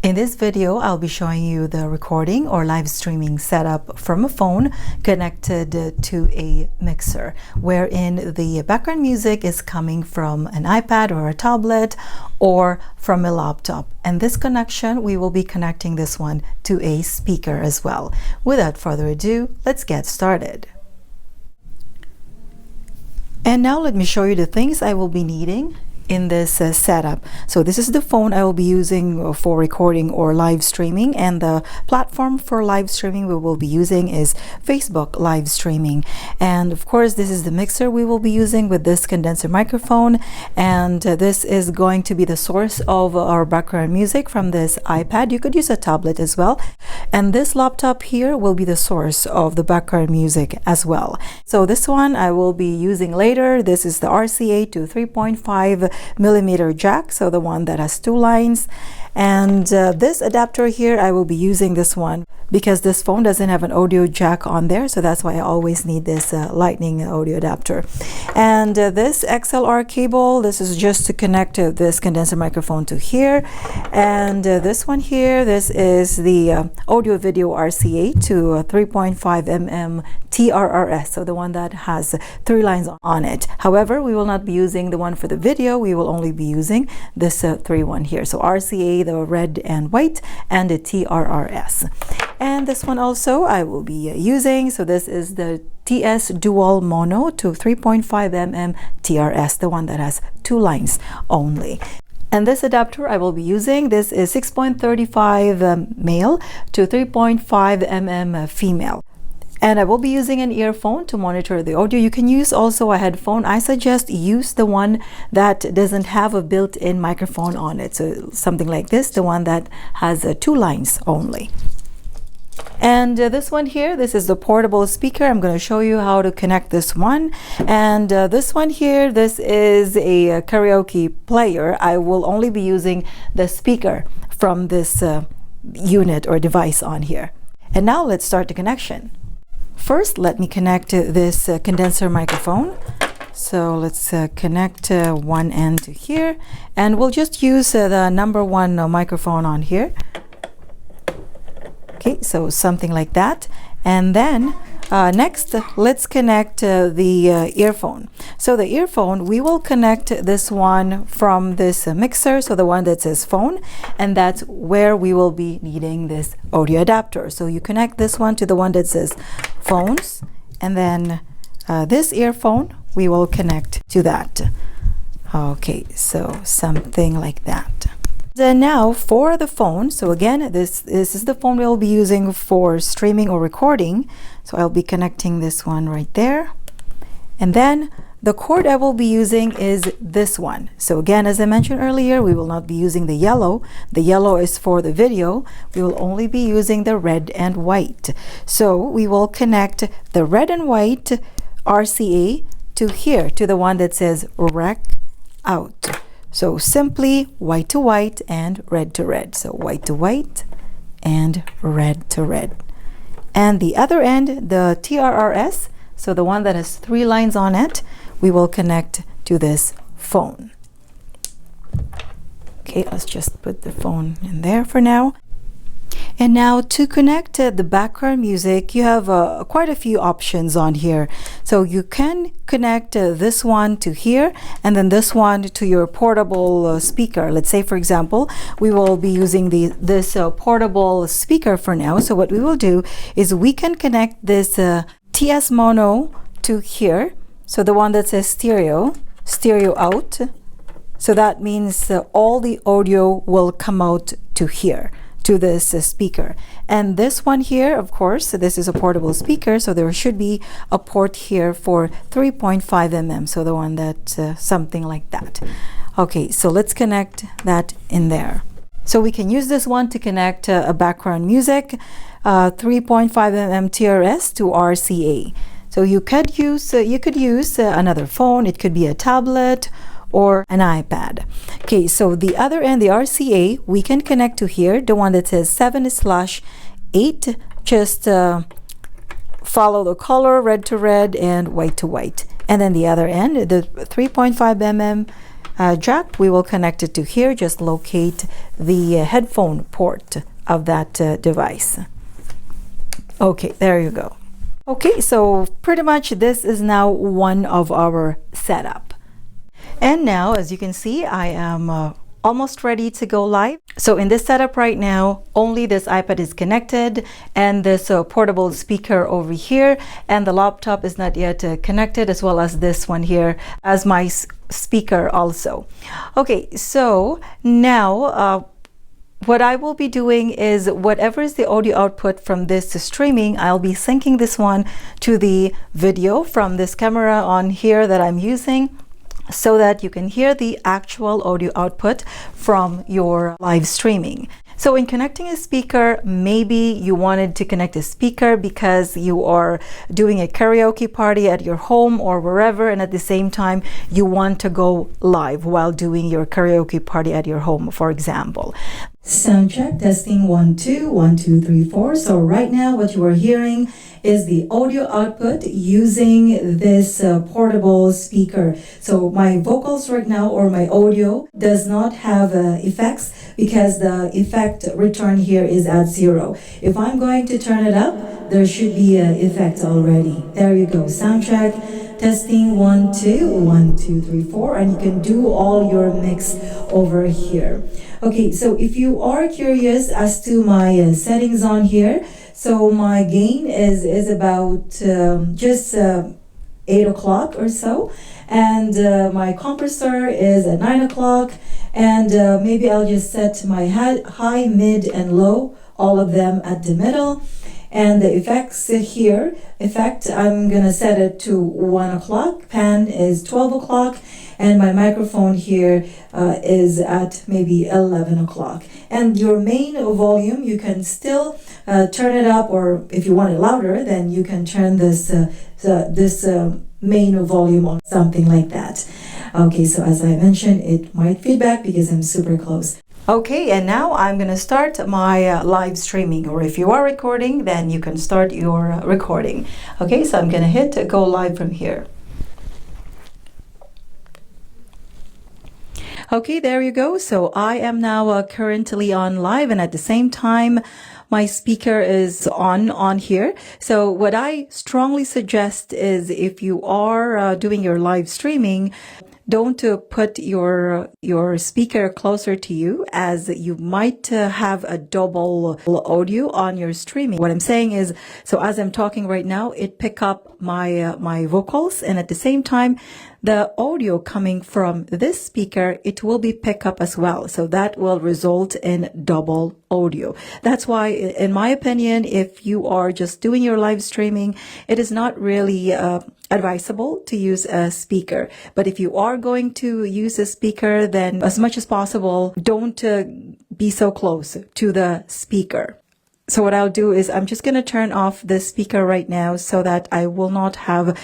In this video, I'll be showing you the recording or live streaming setup from a phone connected to a mixer, wherein the background music is coming from an iPad or a tablet or from a laptop. And this connection, we will be connecting this one to a speaker as well. Without further ado, let's get started. And now let me show you the things I will be needing in this setup. So this is the phone I will be using for recording or live streaming, and the platform for live streaming we will be using is Facebook live streaming. And of course, this is the mixer we will be using with this condenser microphone, and this is going to be the source of our background music from this iPad. You could use a tablet as well, and this laptop here will be the source of the background music as well. So this one I will be using later. This is the RCA to 3.5 millimeter jack, so the one that has two lines. And this adapter here, I will be using this one because this phone doesn't have an audio jack on there, so that's why I always need this lightning audio adapter. And this XLR cable, this is just to connect this condenser microphone to here. And this one here, this is the audio video RCA to 3.5 mm TRRS, so the one that has 3 lines on it. However, we will not be using the one for the video. We will only be using this 3 one here. So RCA, the red and white, and the TRRS. And this one also I will be using. So this is the TS dual mono to 3.5 mm TRS, the one that has 2 lines only. And this adapter I will be using, this is 6.35 male to 3.5 mm female. And I will be using an earphone to monitor the audio. You can use also a headphone. I suggest use the one that doesn't have a built-in microphone on it. So something like this, the one that has 2 lines only. And this one here, this is the portable speaker. I'm going to show you how to connect this one. And this one here, this is a karaoke player. I will only be using the speaker from this unit or device on here. And now let's start the connection. First, let me connect this condenser microphone. So let's connect one end to here, and we'll just use the number 1 microphone on here. Okay, so something like that. And then next, let's connect the earphone. So the earphone, we will connect this one from this mixer, so the one that says phone, and that's where we will be needing this audio adapter. So you connect this one to the one that says phones, and then this earphone, we will connect to that. Okay, so something like that. Then now for the phone, so again, this is the phone we'll be using for streaming or recording. So I'll be connecting this one right there. And then the cord I will be using is this one. So again, as I mentioned earlier, we will not be using the yellow. The yellow is for the video. We will only be using the red and white. So we will connect the red and white RCA to here, to the one that says rec out. So simply white to white and red to red. So white to white and red to red. And the other end, the TRRS, so the one that has 3 lines on it, we will connect to this phone. Okay, let's just put the phone in there for now. And now to connect the background music, you have quite a few options on here. So you can connect this one to here, and then this one to your portable speaker. Let's say, for example, we will be using this portable speaker for now. So what we will do is we can connect this TS mono to here. So the one that says stereo out. So that means all the audio will come out to here, to this speaker. And this one here, of course, this is a portable speaker, so there should be a port here for 3.5 mm, so the one that something like that. Okay, so let's connect that in there. So we can use this one to connect a background music, 3.5 mm TRS to RCA. So you could use another phone. It could be a tablet or an iPad. Okay, so the other end, the RCA, we can connect to here, the one that says 7/8. Just follow the color, red to red and white to white. And then the other end, the 3.5 mm jack, we will connect it to here. Just locate the headphone port of that device. Okay, there you go. Okay, so pretty much this is now one of our setup. And now, as you can see, I am almost ready to go live. So in this setup right now, only this iPad is connected and this portable speaker over here, and the laptop is not yet connected, as well as this one here as my speaker also. Okay, so now what I will be doing is whatever is the audio output from this streaming, I'll be syncing this one to the video from this camera on here that I'm using, so that you can hear the actual audio output from your live streaming. So in connecting a speaker, maybe you wanted to connect a speaker because you are doing a karaoke party at your home or wherever, and at the same time you want to go live while doing your karaoke party at your home, for example. Sound check, testing 1 2 1 2 3 4. So right now what you are hearing is the audio output using this portable speaker. So my vocals right now, or my audio, does not have effects because the effect return here is at 0. If I'm going to turn it up, there should be an effect already. There you go. Sound check, testing 1 2 1 2 3 4, and you can do all your mix over here. Okay, so if you are curious as to my settings on here, so my gain is about just 8 o'clock or so, and my compressor is at 9 o'clock, and maybe I'll just set my high, mid, and low, all of them at the middle. And the effects here, I'm gonna set it to 1 o'clock, pan is 12 o'clock, and my microphone here is at maybe 11 o'clock. And your main volume, you can still turn it up, or if you want it louder, then you can turn this main volume on, something like that. Okay, so as I mentioned, it might feedback because I'm super close. Okay, and now I'm going to start my live streaming, or if you are recording, then you can start your recording. Okay, so I'm going to hit go live from here. Okay, there you go. So I am now currently on live, and at the same time, my speaker is on here. So what I strongly suggest is, if you are doing your live streaming, don't put your speaker closer to you, as you might have a double audio on your streaming. What I'm saying is, so as I'm talking right now, it pick up my vocals, and at the same time, the audio coming from this speaker, it will be pick up as well. So that will result in double audio. That's why, in my opinion, if you are just doing your live streaming, it is not really advisable to use a speaker. But if you are going to use a speaker, then as much as possible, don't be so close to the speaker. So what I'll do is, I'm just going to turn off the speaker right now so that I will not have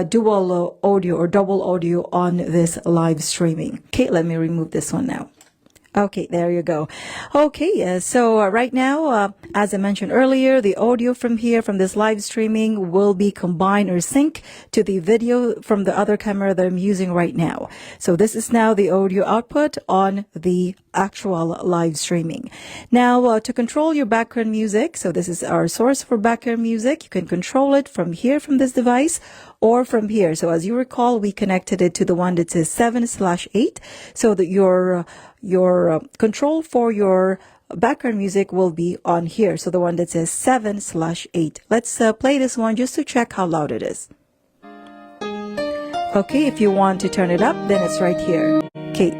dual audio or double audio on this live streaming. Okay, let me remove this one now. Okay, there you go. Okay, so right now, as I mentioned earlier, the audio from here, from this live streaming, will be combined or sync to the video from the other camera that I'm using right now. So this is now the audio output on the actual live streaming. Now, to control your background music, so this is our source for background music. You can control it from here, from this device, or from here. So as you recall, we connected it to the one that says 7/8, so that your control for your background music will be on here. So the one that says 7/8. Let's play this one just to check how loud it is. Okay, if you want to turn it up, then it's right here. Okay,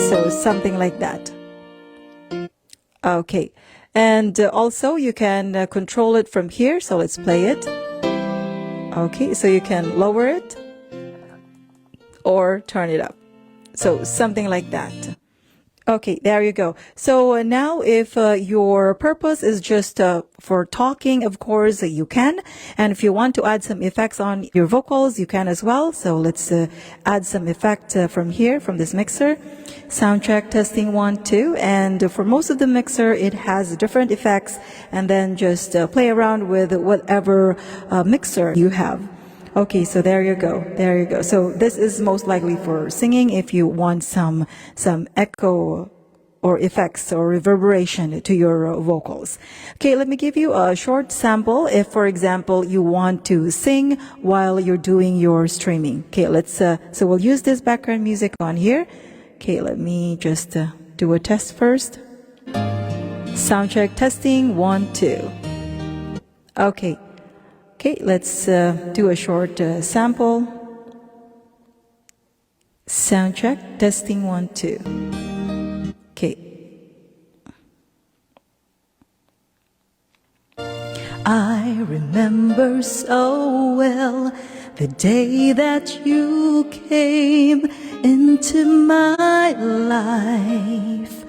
so something like that. Okay, and also you can control it from here. So let's play it. Okay, so you can lower it or turn it up. So something like that. Okay, there you go. So now if your purpose is just for talking, of course, you can. And if you want to add some effects on your vocals, you can as well. So let's add some effect from here, from this mixer. Sound check, testing 1 2. And for most of the mixer, it has different effects. And then just play around with whatever mixer you have. Okay, so there you go. There you go. So this is most likely for singing if you want some echo or effects or reverberation to your vocals. Okay, let me give you a short sample. If, for example, you want to sing while you're doing your streaming. Okay, so we'll use this background music on here. Okay, let me just do a test first. Sound check, testing, 1, 2. Okay. Okay, let's do a short sample. Sound check, testing, 1, 2. Okay. I remember so well the day that you came into my life.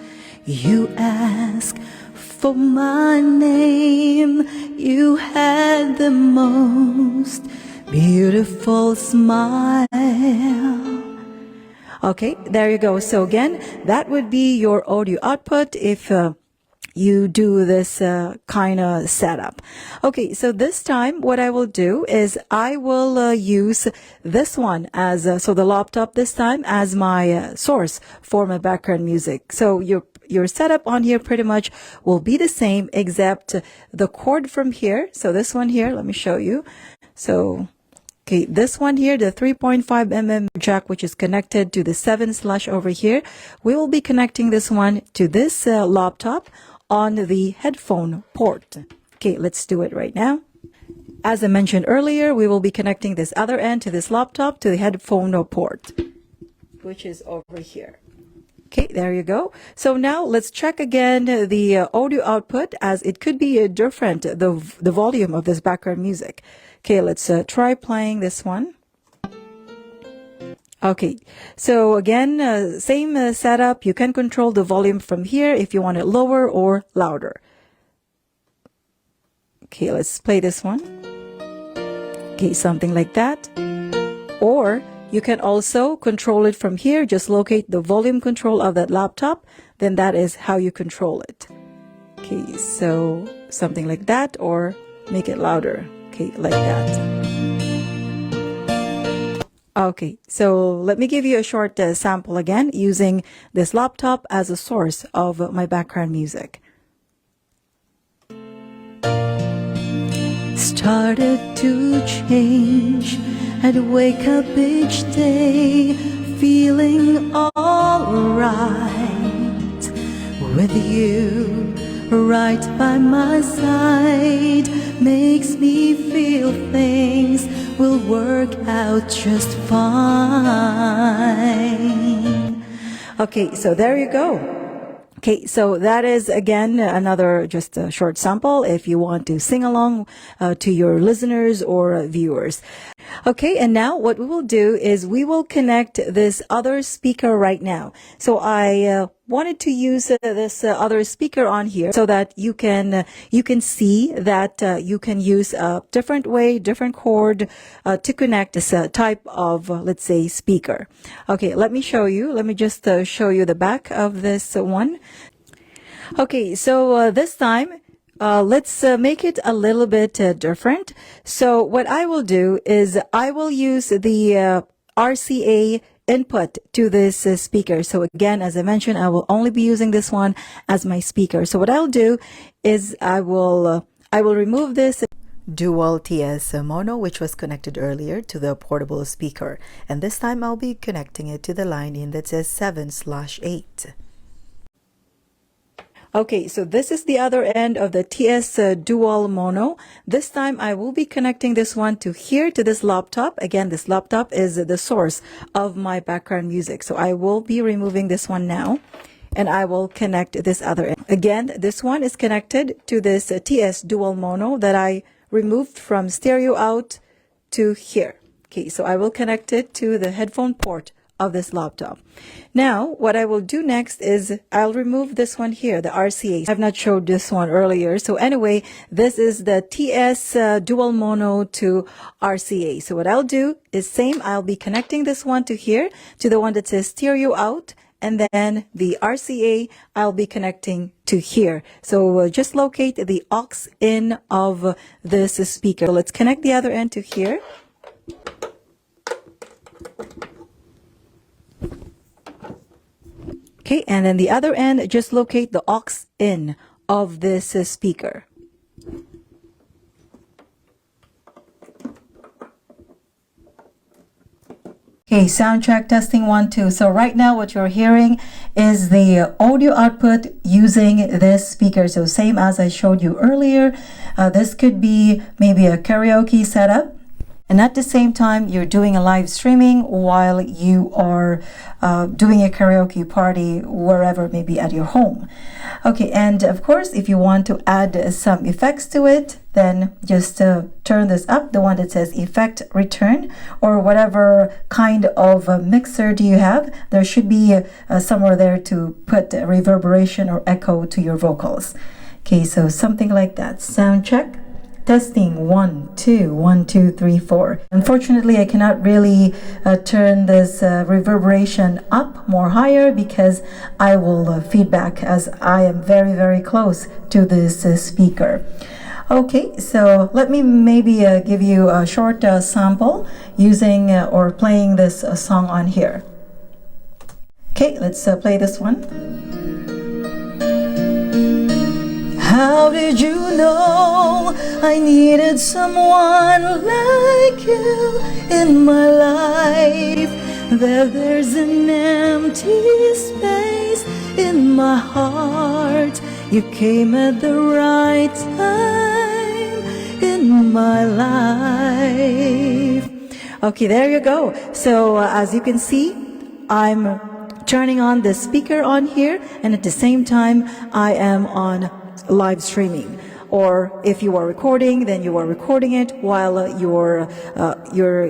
You asked for my name. You had the most beautiful smile. Okay, there you go. So again, that would be your audio output if you do this kind of setup. Okay, so this time what I will do is I will use this one as so the laptop this time as my source for my background music. So your setup on here pretty much will be the same except the cord from here. So this one here, let me show you. So okay, this one here, the 3.5mm jack, which is connected to the 7/ over here, we will be connecting this one to this laptop on the headphone port. Okay, let's do it right now. As I mentioned earlier, we will be connecting this other end to this laptop to the headphone port, which is over here. Okay, there you go. So now let's check again the audio output, as it could be different, the volume of this background music. Okay, let's try playing this one. Okay, so again, same setup. You can control the volume from here if you want it lower or louder. Okay, let's play this one. Okay, something like that. Or you can also control it from here. Just locate the volume control of that laptop. Then that is how you control it. Okay, so something like that, or make it louder. Okay, like that. Okay, so let me give you a short sample again using this laptop as a source of my background music. Started to change, I'd wake up each day feeling alright with you right by my side. Makes me feel things will work out just fine. Okay, so there you go. Okay, so that is again another just a short sample if you want to sing along to your listeners or viewers. Okay, and now what we will do is we will connect this other speaker right now. So I wanted to use this other speaker on here so that you can see that you can use a different way, different cord to connect this type of let's say speaker. Okay, let me show you. Let me just show you the back of this one. Okay, so this time let's make it a little bit different. So what I will do is I will use the RCA input to this speaker. So again, as I mentioned, I will only be using this one as my speaker. So what I'll do is I will remove this dual TS mono, which was connected earlier to the portable speaker. And this time I'll be connecting it to the line in that says 7/8. Okay, so this is the other end of the TS dual mono. This time I will be connecting this one to here to this laptop. Again, this laptop is the source of my background music. So I will be removing this one now and I will connect this other end. Again, this one is connected to this TS dual mono that I removed from stereo out to here. Okay, so I will connect it to the headphone port of this laptop. Now, what I will do next is I'll remove this one here, the RCA. I've not showed this one earlier. So anyway, this is the TS dual mono to RCA. So what I'll do is same, I'll be connecting this one to here, to the one that says stereo out, and then the RCA I'll be connecting to here. So just locate the aux in of this speaker. So let's connect the other end to here. Okay, and then the other end, just locate the aux in of this speaker. Okay, sound check, testing 1 2. So right now what you're hearing is the audio output using this speaker. So same as I showed you earlier. This could be maybe a karaoke setup. And at the same time, you're doing a live streaming while you are doing a karaoke party wherever, maybe at your home. Okay, and of course, if you want to add some effects to it, then just turn this up, the one that says effect return, or whatever kind of mixer do you have. There should be somewhere there to put reverberation or echo to your vocals. Okay, so something like that. Sound check. Testing 1 2 1 2 3 4. Unfortunately, I cannot really turn this reverberation up more higher because I will feedback as I am very, very close to this speaker. Okay, so let me maybe give you a short sample using or playing this song on here. Okay, let's play this one. How did you know I needed someone like you in my life? That there's an empty space in my heart. You came at the right time in my life. Okay, there you go. So as you can see, I'm turning on the speaker on here, and at the same time I am on live streaming. Or if you are recording, then you are recording it while your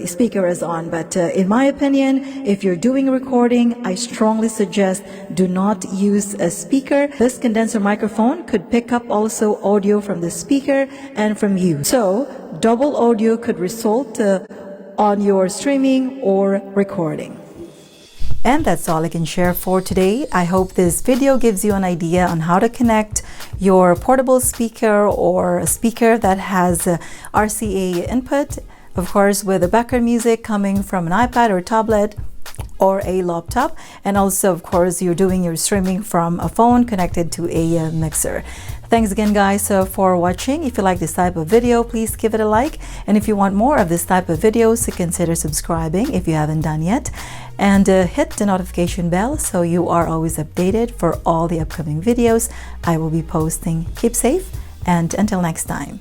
speaker is on. But in my opinion, if you're doing a recording, I strongly suggest do not use a speaker. This condenser microphone could pick up also audio from the speaker and from you. So double audio could result on your streaming or recording. And that's all I can share for today. I hope this video gives you an idea on how to connect your portable speaker or a speaker that has RCA input, of course, with the background music coming from an iPad or tablet or a laptop, and also of course you're doing your streaming from a phone connected to a mixer. Thanks again guys for watching. If you like this type of video, please give it a like, and if you want more of this type of videos, consider subscribing if you haven't done yet, and hit the notification bell so you are always updated for all the upcoming videos I will be posting. Keep safe, and until next time.